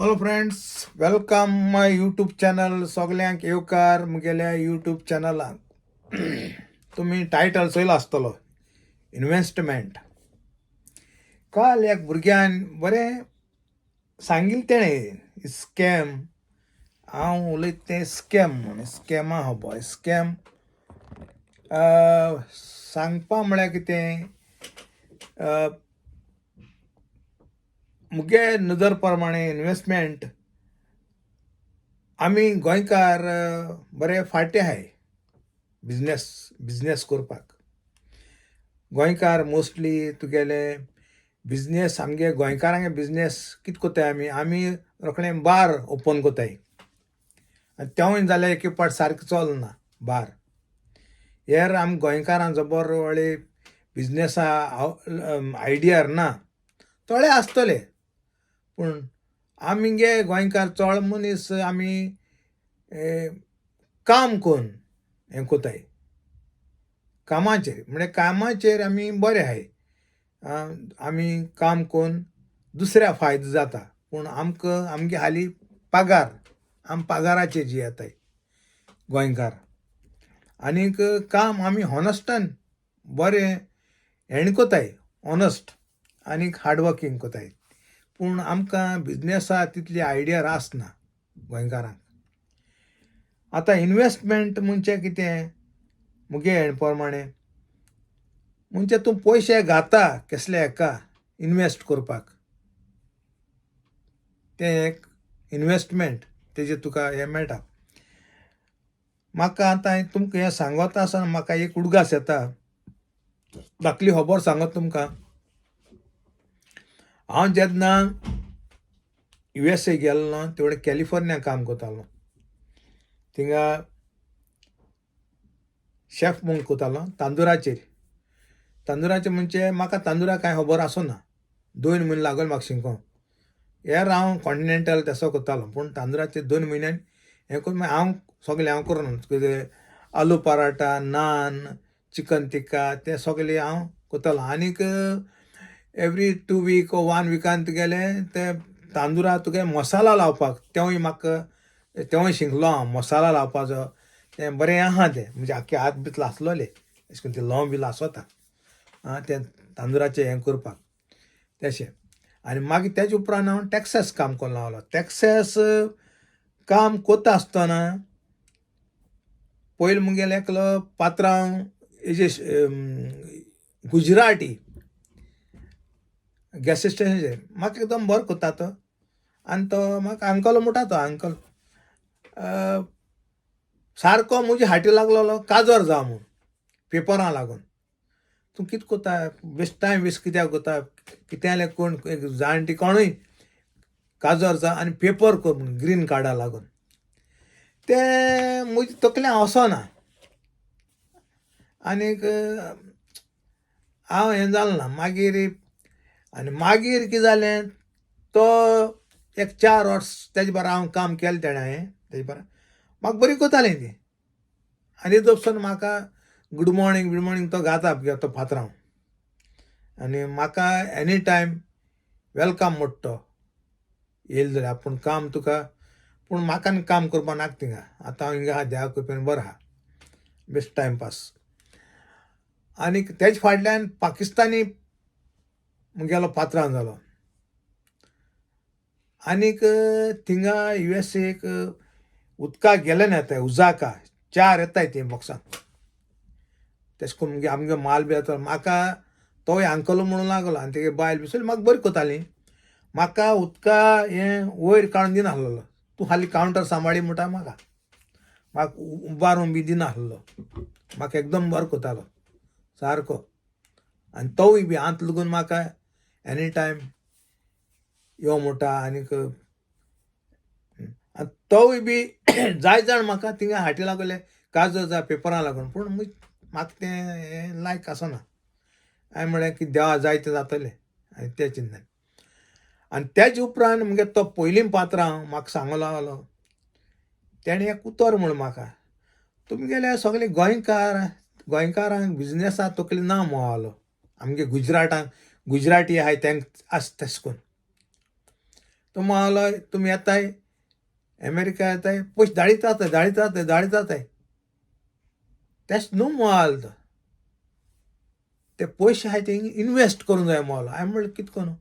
Hello friends, welcome माय YouTube channel. सगल्यांक येवकार मुगेल्या YouTube चॅनलाक. तुम्ही टायटल चोयलो आसतलो इन्व्हेस्टमेंट. काल एक भुरग्यान बरें सांगिल्लें तेणें स्कॅम. हांव उलयता तें स्कॅम म्हण स्कॅमा हो पळय स्कॅम. सांगपा म्हळ्यार कितें, मुगे नदर प्रमाणे इन्व्हेस्टमेंट आमी गोंयकार बरे फाटे आहाय बिझनेस करपाक. गोंयकार मोस्टली तुगेले बिझनेस आमगे गोंयकारांगे बिझनेस कितें कोताय आमी रोखडें बार ओपन कोताय. आनी तेवूय जाल्यार एक पाट सारकें चलना बार. हेर आमी गोंयकारांक जबर व्हडले बिझनेसा आयडियार ना. थोडे आसतले पूण आमगे गोंयकार चड मनीस आमी काम कोन्न हें कोताय. कामाचेर म्हणजे कामाचेर आमी बरे आहाय. आमी काम कोन्न दुसऱ्या फायदो जाता, पूण आमकां आमगे हालीं पगार आमी पगाराचेर जियेताय गोंयकार. आनीक काम आमी हॉनस्टान बरें हेण कोताय, ऑनस्ट आनीक हार्डवर्कींग कोताय. पूण आमकां बिझनेसा तितली आयडिया आसना गोंयकारांक. आतां इन्व्हेस्टमेंट म्हणजे कितें मुगे हेण प्रमाणे म्हणजे तूं पयशे घाता कसल्या हेका इन्वेस्ट करपाक, तें एक इन्व्हेस्टमेंट, तेजेर तुका हें मेळटा. म्हाका आतां तुमकां हें सांगता आसतना म्हाका एक उडगास येता. धाकली खबर सांगत तुमकां. हांव जेन्ना USA गेल्लो तेवढे कॅलिफोर्निया काम करतालो. थिंगा शेफ म्हणून कोतालो तांदुराचेर. म्हणजे म्हाका तांदुरा कांय खबर आसना. 2 म्हयने लागले म्हाका शिकोंक. हेर हांव कॉन्टिनेंटल तेसो कोतालो, पूण तांदुराचेर 2 म्हयन्यान हें करून मागीर हांव सगलें हांव करून कितें आलू पराठा, नान, चिकन टिक्का तें सगलें हांव कोतालो. आनीक एवरी 2 वीक ओ 1 विकान तुगेले ते तांदुरा तुगे मसाला लावपाक तेवूय म्हाका तेवूय शिकलो हांव. मसाला लावपाचो तें बरें आहा तें, म्हणजे आख्खे हात बीत लासलोले अशें करून ते लॉंग बी लासोता तें तांदुराचें हें करपाक तेशें. आनी मागीर तेजे उपरांत हांव टॅक्सास काम कोरूं लागलो. टॅक्सास काम कोत्ता आसतना पयलीं मुगेलो एकलो पात्रांव हेजे गुजराटी गॅस स्टेशनाचेर म्हाका एकदम बरो कोत्ता तो. आनी तो म्हाका अंकल म्हणटा तो अंकल सारको म्हजे हाटी लागलोलो काजर जावं म्हूण पेपरां लागून. तूं कितें कोता टायम वेस्ट कित्याक कोता, कितें जाल्यार कोण जाणटी कोणूय काजर जा आनी पेपर कर म्हूण ग्रीन कार्डा लागून. तें म्हज्या तकलेन वचना. आनीक हांव हें जालें ना. मागीर कितें जालें, तो एक 4 वर्स तेजे बरोबर हांव काम केलें तेणें हांवें तेजे बरोबर. म्हाका बरी कोतालीं ती. आनी तोपसून म्हाका गूड मॉर्निंग तो घाता तो पात्रांव. आनी म्हाका एनी टायम वेलकम म्हणटा तो येयलो जाल्यार. पूण काम तुका पूण म्हाका आनी काम करपा नाका थिंगा. आतां हांव हिंगा आहा देवा कृपेन बरो आहा, बेस्ट टायमपास. आनीक तेजे फाटल्यान पाकिस्तानी मुगेलो पात्रांव जालो. आनीक थिंगा USAक उदकाक गेले ना येताय उजाका 4 येताय ते बॉक्सान. तेश कोन्न मुगे आमगे माल बी येता. म्हाका तोय अंकल म्हणूं लागलो आनी तेगे बायल बी सगळीं म्हाका बरी कोतालीं. म्हाका उदका हें वयर काडून दिनासलो. तूं हालीं कावंटर सांबाळी म्हणटा म्हाका उबारून बी दिनासलो. म्हाका एकदम बरो कोतालो सारको. आनी तोवूय बी हांत लागून म्हाका एनी टायम यो म्हणटा. आनीक तोवूय बी जाय जाण म्हाका थिंगा हाटी लागले काजर जा पेपरां लागून. पूण म्हाका तें हें लायक आसना. हांवें म्हळें की देवा जाय तें जातलें आनी तें चिंतलें. आनी तेजे उपरांत मुगे तो पयलीं पात्रांव म्हाका सांगूं लागलो. तेणें एक उतर म्हूण म्हाका, तुमगेले सगळे गोंयकारांक बिझनेसा तकली ना मोवालो. आमगे गुजराटी आहाय तेंक आसता तेश कोन्न. तो म्हणालो तुम्ही येताय अमेरिका येताय पयशे धाडितात तेच न्हू म्हणाल तो ते पयशे आहाय ते इन्वेस्ट करूंक जाय म्हणालो हांवें म्हणलें कितें करूं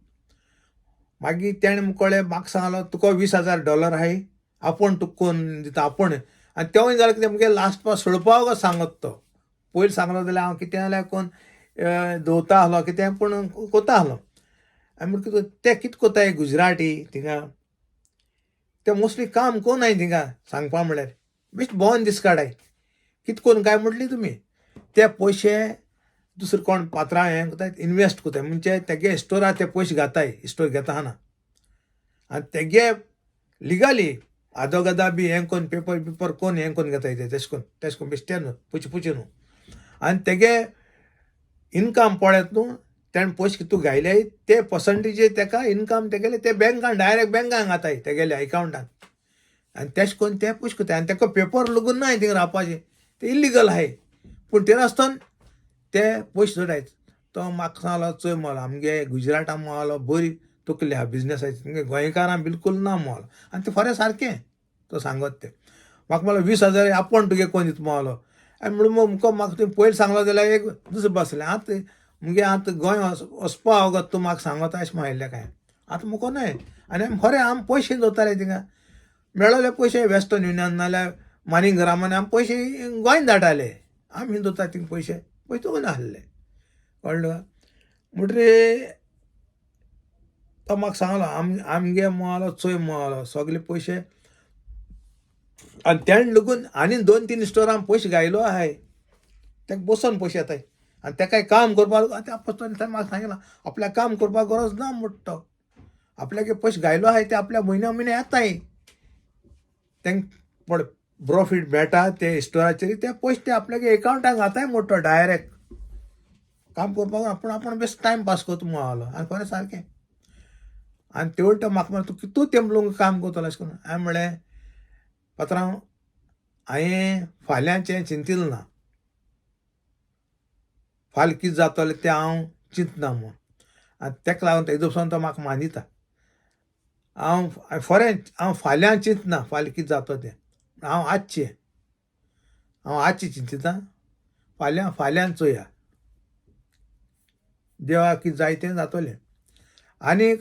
मागीर तेणें मुकोळे म्हाका सांगलो तुका $20,000 आहाय आपूण तुका कोन्न दिता आपूण आनी तेवूय जाल्यार कितें मुगे लास्ट पास सोडपाक गो सांगत तो पयलीं सांगलो जाल्यार हांव कितें जाल्यार कोण धोवता आहलो कितें पूण कोता आहलो हांवें म्हणलें ते कितें कोताय गुजराटी थिंगा ते मोस्टली काम कोनाय थिंगा सांगपा म्हळ्यार बेश्ट भोंवन दीस काडाय कितें कोन्न काय म्हटली तुमी ते पयशे दुसरे कोण पात्रां हें कोताय इन्वेस्ट कोताय म्हणजे तेगे स्टोरार ते पयशे घाताय स्टोर घेता हाना आनी तेगे लिगली आदोगादा बी हें कोन्न पेपर कोन्न हें कोन्न घेताय ते तेश कोन्न बेश्टे न्हू पुचे न्हू आनी तेगे इनकम पळयत न्हू तेणें पयशे कितू घायले ते पर्संटेज तेका इनकम तेगेले ते बँकान डायरेक्ट बँकान घाताय तेगेले अकावंटान आनी तेश कोन्न ते पयशे कोताय आनी तेका पेपर लगून नाय थिंगा रावपाचें ते इल्लिगल आहाय पूण ते नासतना ते पयशे सोडायत तो म्हाका सांगलो चोय म्हणलो आमगे गुजरातान म्हणलो बरी तकली आहा बिजनसाची तुमगे गोंयकारां बिलकूल ना म्हणलो आनी ते खरें सारकें तो सांगत ते म्हाका म्हणलो 20,000 आपूण तुगे कोण दिता म्हणलो आनी म्हणून मुको म्हाका तुवें पयलीं सांगलो जाल्यार एक दुसरें बसलें आतां मुगे आतां गोंय वचपा अगोत तूं म्हाका सांगता अशें म्हणलें काय आतां मुको न्हय आनी खरें आमी पयशे दवरताले थिंगा मेळ्ळले पयशे वेस्टर्न युनियन नाल्यार मानी ग्रामान आमी पयशे गोंयान धाडटाले आमी दवरता थिंगा पयशे दवरून आहले कळ्ळें म्हणटरी तो म्हाका सांगलो आमगे म्हणलो चोय म्हणलो सगळे पयशे आनी तेणें लागून आनी 2-3 स्टोरान पयशे घायलो आहाय तेका बसून पयशे येताय आनी तेकाय काम करपाक म्हाका सांगलां आपल्याक काम करपाक गरज ना म्हणटा तो आपल्याक पयशे घायलो आहाय ते आपल्या म्हयन्या येताय तेंक प्रॉफीट मेळटा ते स्टोराचेर ते पयशे ते आपल्याक एकावंटाक घाताय म्हणटा तो डायरेक्ट काम करपाक आपूण बेस्ट टायम पास करता म्हणलो आनी खरें सारकें आनी ते वयता म्हाका म्हणलें तूं कितू तेंपलो काम करतलो अशें करून हांवें म्हणलें पात्रांव हांवें फाल्यांचें चिंतिल्लें ना फाल्यां कितें जातलें तें हांव चिंतना म्हूण आनी तेका लागून तेजे पसून तो म्हाका मानिता हांव फाल्यां चिंतना फाल्यां कितें जाता तें हांव आजचें चिंतिता फाल्यां चोया देवाक कितें जाय तें जातलें आनीक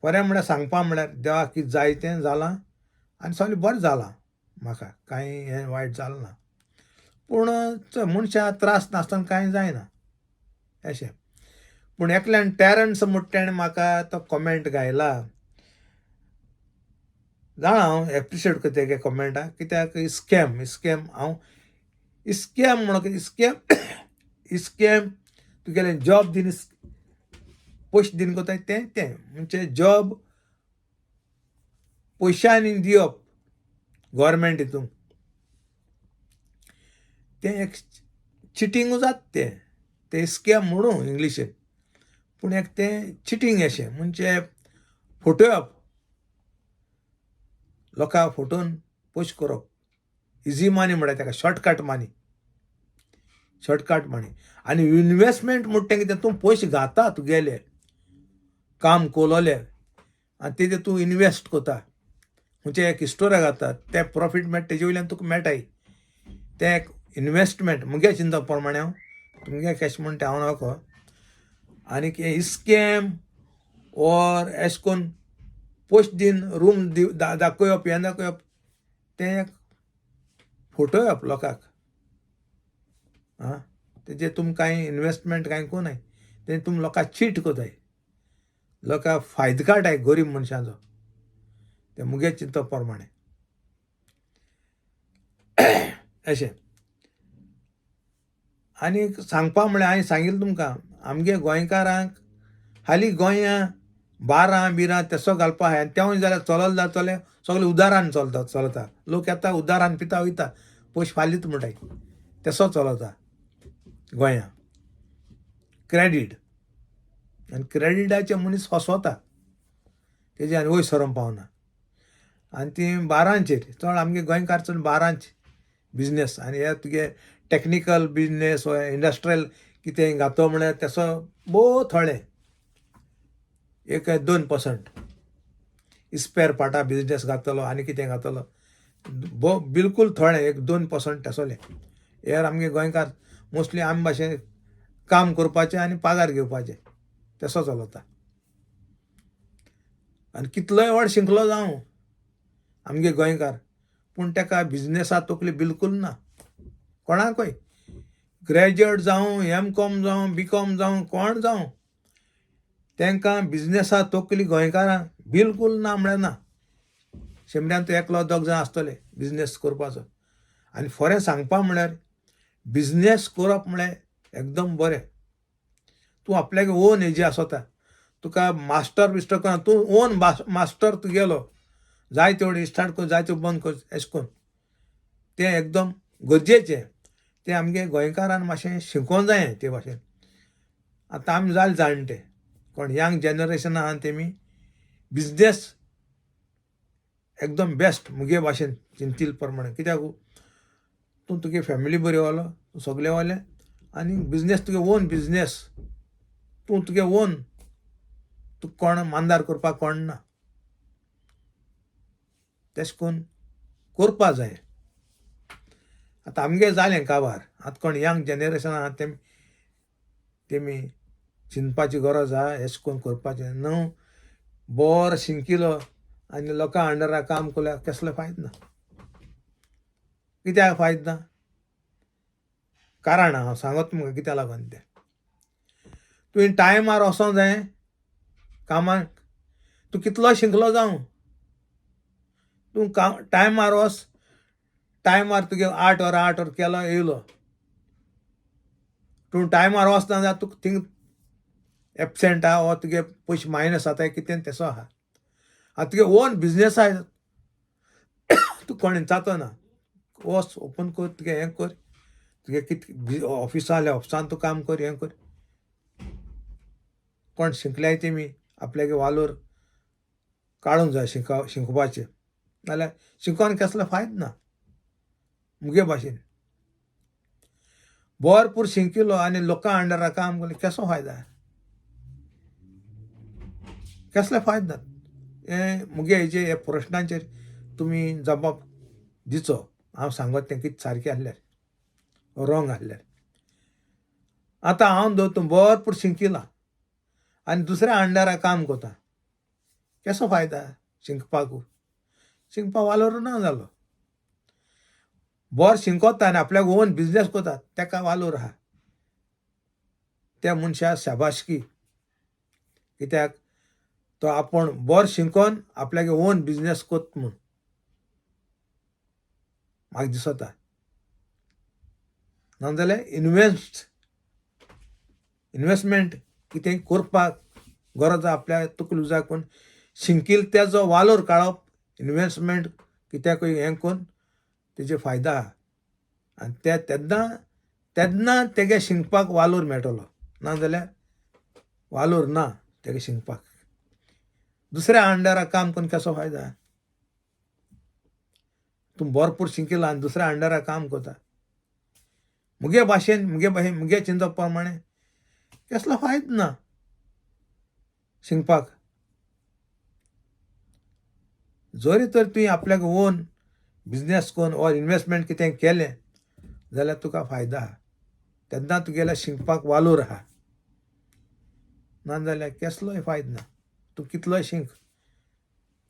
खरें म्हळ्यार सांगपा म्हळ्यार देवाक कितें जाय तें जालां आनी सगळें बरें जालां म्हाका कांय हें वायट जालें ना पूण मनशाक त्रास नासतना कांय जायना अशें पूण एकल्यान टॅरंट्स म्हणटा तेणें म्हाका तो कमेंट घायला जाणा हांव एप्रिशिएट करता तेगे कमेंटाक कित्याक स्कॅम हांव स्कॅम म्हणून कितें स्कॅम तुगेलें जॉब दिन पयशे दिन कोताय तें म्हणजे जॉब पयशांनी दिवप गव्हर्मेंट हितून तें एक चिटींगू जाता तें स्कॅम म्हणून इंग्लिशीन पूण एक तें चिटींग अशें म्हणजे फटोवप लोकांक फटोवन पयशे करप इजी मनी म्हणटा तेका शॉर्टकट मनी आनी इन्वेस्टमेंट म्हणटा तें कितें तूं पयशे घाता तुगेले काम कोलोले आनी तेजेर तूं इन्वेस्ट कोता म्हणजे एक स्टोराक घाता ते प्रॉफीट मेळटा तेजे वयल्यान तुका मेळटाय तें एक इन्वेस्टमेंट मुगे चिंता प्रमाणे हांव तुमगे कशें म्हणटा हांव नको आनीक स्कॅम ऑर अशें करून पयशे दिन रूम दाखोवप हें दाखोवप तें एक फटोवप लोकांक आं तेजेर तुमकां कांय इन्वेस्टमेंट कांय कोनाय तें तुमी लोकांक चीट कोताय लोकांक फायदो काडटाय गरीब मनशाचो ते मुगे चिंतप प्रमाणे अशें आनी सांगपा म्हळ्यार हांवें सांगिल्लें तुमकां आमगे गोंयकारांक हालीं गोंयां बारां बिरां तेसो घालपा आहाय आनी तेवूय जाल्यार चलत जातलें सगळें उदारान चलता लोक येता उदारान पिता वयता पयशे फालीत म्हणटाय तेसो चलता गोंयां क्रेडीट आनी क्रेडिटाचे मनीस फसवता तेजे आनी वयर सरोन पावना आनी ती बारांचेर चड आमगे गोंयकार चड बारांचे बिजनेस आनी हे तुगे टॅक्निकल बिजनेस वा इंडस्ट्रियल कितें घातो म्हळ्यार तेसो भोव थोडे एक 2% स्पेअर पार्टा बिझनेस घातलो आनी कितें घातलो बिलकूल थोडे 1-2% आसले. हेर आमगे गोंयकार मोस्टली आमी भाशेन काम करपाचें आनी पगार घेवपाचें तसो चलता. आनी कितलोय व्हड शिकलो जावं आमगे गोंयकार पूण तेका बिझनेसा तकली बिलकूल ना. कोणाकय ग्रॅज्युएट जावं M.Com जावं B.Com जावं कोण जावं तांकां बिझनेसा तकली गोंयकारांक बिलकूल ना म्हळ्यार ना. शेंबड्यान तो एकलो 2 जाण आसतले बिझनेस करपाचो. आनी खरें सांगपा म्हळ्यार बिझनेस करप म्हळ्यार एकदम बरें. तूं आपल्याक ओन हेजी आसता, तुका मास्टर बिस्टर करना, तूं ओन मास्टर तुगेलो जाय तेवढी स्टार्ट कर जाय तेवढी बंद कर अशें करून तें एकदम गरजेचें. तें आमगे गोंयकारान मातशें शिकोवंक जायें ते भाशेन. आतां आमी जाले जाणटे कोण यंग जनरेशन आहा तेमी बिझनेस एकदम बेस्ट मुगे भाशेन चिंतिल्ले प्रमाणे. कित्याक तूं तुगे फॅमिली बरी व्हरलो तूं सगळें व्हरलें आनी बिझनेस तुगे ओन बिझनेस तूं तुगे ओन तुका कोण मानदार करपाक कोण ना. तशें करून करपा जाय. आतां आमगे जालें काबार. आतां कोण यंग जनरेशन आहा तेमी चिंतपाची गरज आहा अशें करून करपाचें न्हू. बरो शिंकिलो आनी लोकां अंडरा काम केल्यार कसलो फायदो ना. कित्याक फायदो ना कारण हांव सांगत तुमकां कित्याक लागून तें. तुवें टायमार वचोंक जाय कामाक. तूं कितलो शिकलो जावं तूं टायमार वच. टायमार तुगे 8 वर केलो येयलो. तूं टायमार वचना जाल्यार तुका थिंग एबसेंट आहा वो तुगे पयशे मायनस जाता कितें तेसो आहा. आतां तुगे ओन बिझनेस आहा तूं कोणें जातना वच ओपन कर तुगे हें कर तुगे कितें ऑफिसा जाल्यार ऑफिसान तूं काम कर हें कर. कोण शिकल्याय तेमी आपल्यागे वालोर काडूंक जाय शिकोवपाचें नाल्यार शिकोवन कसलो फायदो ना. मुगे भाशेन भरपूर शिंकिलो आनी लोकां अंडरा काम केलें कसो फायदा कसले फायदो ना. हें मुगे हेजे हे प्रश्नांचेर तुमी जबाब दिचो. हांव सांगत तें कितें सारकें आसल्यार रॉंग आसल्यार. आतां हांव दोतोर भरपूर शिंकिलां आनी दुसऱ्या अंडरा काम करता कसो फायदा शिंकपाक वालोर ना जालो. बरो शिंकोता आनी आपल्याक ओन बिझनेस करता तेका वालोर आहा. त्या मनशा शाबासकी. कित्याक तो आपूण बरो शिंकोन आपल्यागे ओन बिझनेस करता म्हूण म्हाका दिसता. नाजाल्यार इन्वेस्टमेंट कितें करपाक गरज आपल्या तकली उजार करून शिंकील तेजो वालोर काडप. इन्वेस्टमेंट कित्याकूय हें करून तेजे फायदा आहा आनी तेन्ना तेगे शिंकपाक वालोर मेळटलो. नाजाल्यार वालोर ना तेगे शिंकपाक. दुसऱ्या अंडरा काम करून कसो फायदा. तूं भरपूर शिंकिला आनी दुसऱ्या अंडरा काम करता मुगे भाशेन मुगे चिंतप प्रमाणे कसलो फायदो ना शिंकपाक. जरी तर तुवें आपल्याक ओन बिझनेस करून ऑर इन्वेस्टमेंट कितें केलें जाल्यार तुका फायदा आहा. तेन्ना तुगेल्या शिंकपाक वालोर आहा. नाजाल्यार कसलोय फायदो ना. तूं कितलोय शिंक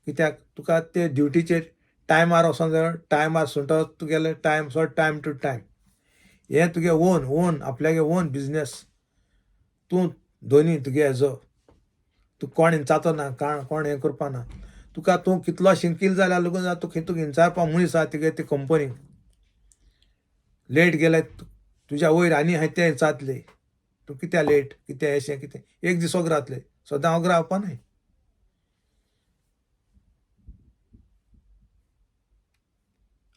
कित्याक तुका ते ड्युटीचेर टायमार वचोंक जाय. टायमार सुटत तुगेले टायम टू टायम. हें तुगे ओन आपल्यागे ओन बिझनेस तूं दोनी तुगे हेजो तूं कोण चातना कोण हें करपा ना. तुका तूं कितलो शिंकील जाल्यार लागून तुका विचारपा मनीस आहा तुगे ते कंपनीक लेट गेले तुज्या वयर आनी हाय ते जातले. तूं कित्या लेट कितें अशें कितें एक दीस वोगरा जातले सदां वोगरा रावपा न्हय.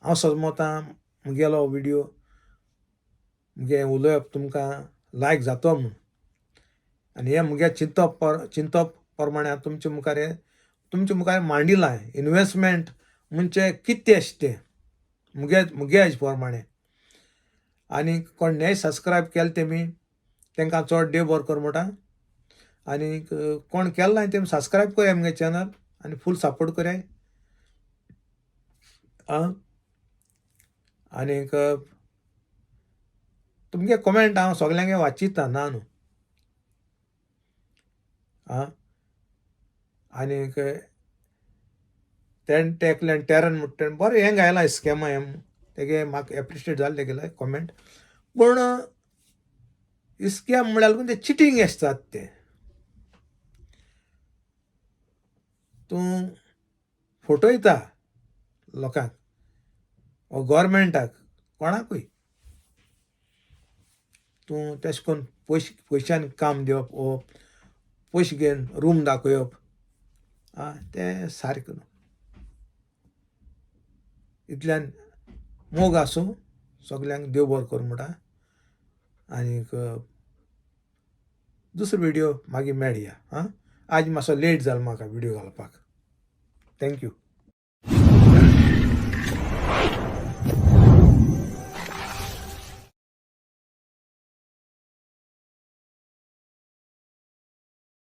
हांव समजता मुगेलो विडियो मुगे उलोवप तुमकां लायक जातो म्हूण आनी हें मुगे चिंतप प्रमाणे हांव तुमचे मुखार मांडिलां. इन्वेस्टमेंट म्हणजे कितें अशें तें मुगे हेजे प्रमाणे. आनी कोण नेय सबस्क्रायब केले तेमी तांकां चड देव बरो कर म्हणटा आनी कोण केला ना तेम सबस्क्रायब कराय मगे चॅनल आनी फूल सपोर्ट कराय आं आनीक तुमगे कमेंट हांव सगल्यांगे वाचिता ना न्हू आं आनीक तेकलें टेरन म्हणटा बरें हें गायलां स्कॅमा हें तेगे म्हाका एप्रिशिएट जालें तेगेलें कमेंट पूण स्कॅम म्हळ्यार ते चिटींग आसतात ते तूं फटयता लोकांक वो गव्हर्मेंटाक कोणाकूय तूं तेशें कोन्न पयशांनी काम दिवप वो पयशे घेवन रूम दाखोवप तें सारकें न्हू इतल्यान मोग आसूं सगल्यांक देव बरो करूं म्हणटा आनीक दुसरो व्हिडियो मागीर मेळया आज मातसो लेट जालो म्हाका व्हिडियो घालपाक थँक्यू